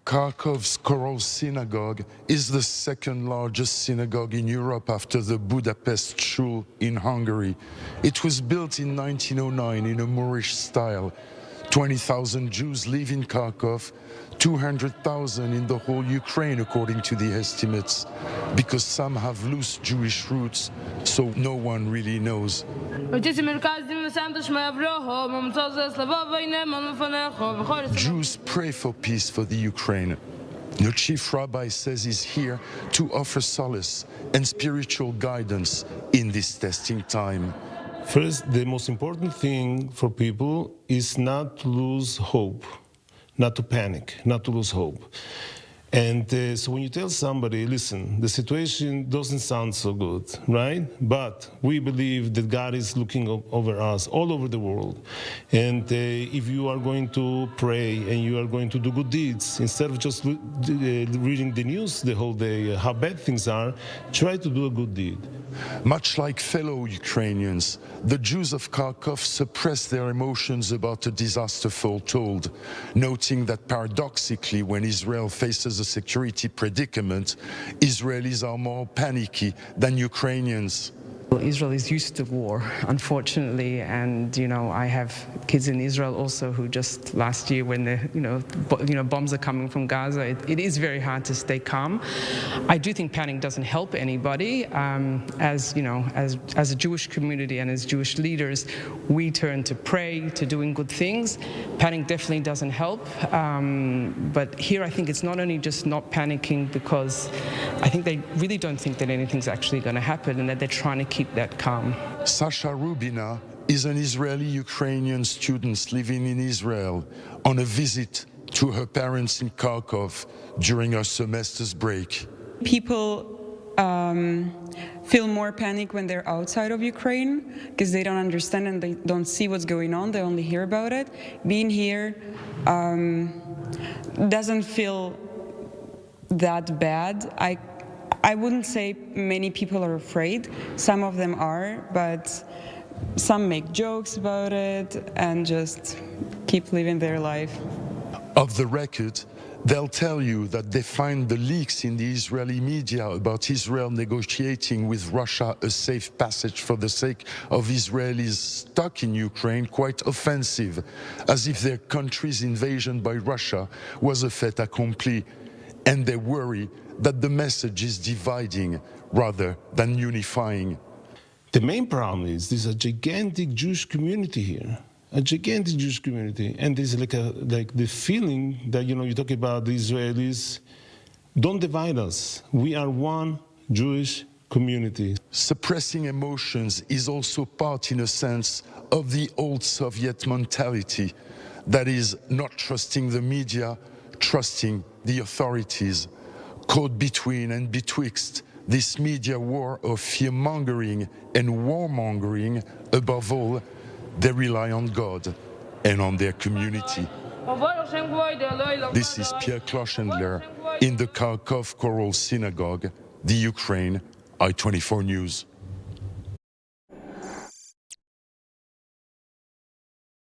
Kharkov's Choral Synagogue is the second largest synagogue in Europe after the Budapest Shul in Hungary. It was built in 1909 in a Moorish style. 20,000 Jews live in Kharkov, 200,000 in the whole Ukraine, according to the estimates, because some have loose Jewish roots, so no one really knows. Jews pray for peace for the Ukraine. The chief rabbi says he's here to offer solace and spiritual guidance in this testing time. First, the most important thing for people is not to lose hope, not to panic, not to lose hope. And so when you tell somebody, listen, the situation doesn't sound so good, right? But we believe that God is looking over us all over the world. And if you are going to pray and you are going to do good deeds, instead of just reading the news the whole day, how bad things are, try to do a good deed. Much like fellow Ukrainians, the Jews of Kharkov suppress their emotions about a disaster foretold, noting that paradoxically, when Israel faces a security predicament, Israelis are more panicky than Ukrainians. Israel is used to war, unfortunately, and I have kids in Israel also who just last year, when the bombs are coming from Gaza, it is very hard to stay calm. I do think panic doesn't help anybody. As a Jewish community and as Jewish leaders, we turn to pray, to doing good things. Panic definitely doesn't help, but here I think it's not only just not panicking, because I think they really don't think that anything's actually going to happen, and that they're trying to keep that calm. Sasha Rubina is an Israeli-Ukrainian student living in Israel on a visit to her parents in Kharkov during her semester's break. People feel more panic when they're outside of Ukraine because they don't understand and they don't see what's going on. They only hear about it. Being here doesn't feel that bad. I wouldn't say many people are afraid. Some of them are, but some make jokes about it and just keep living their life. Off the record, they'll tell you that they find the leaks in the Israeli media about Israel negotiating with Russia a safe passage for the sake of Israelis stuck in Ukraine quite offensive, as if their country's invasion by Russia was a fait accompli, and they worry that the message is dividing rather than unifying. The main problem is there's a gigantic Jewish community here, a gigantic Jewish community, and there's like the feeling that you talk about the Israelis. Don't divide us. We are one Jewish community. Suppressing emotions is also part, in a sense, of the old Soviet mentality, that is, not trusting the media, trusting the authorities. Caught between and betwixt this media war of fear-mongering and warmongering, above all, they rely on God and on their community. This is Pierre Kloschendler in the Kharkov Choral Synagogue, the Ukraine, I-24 News.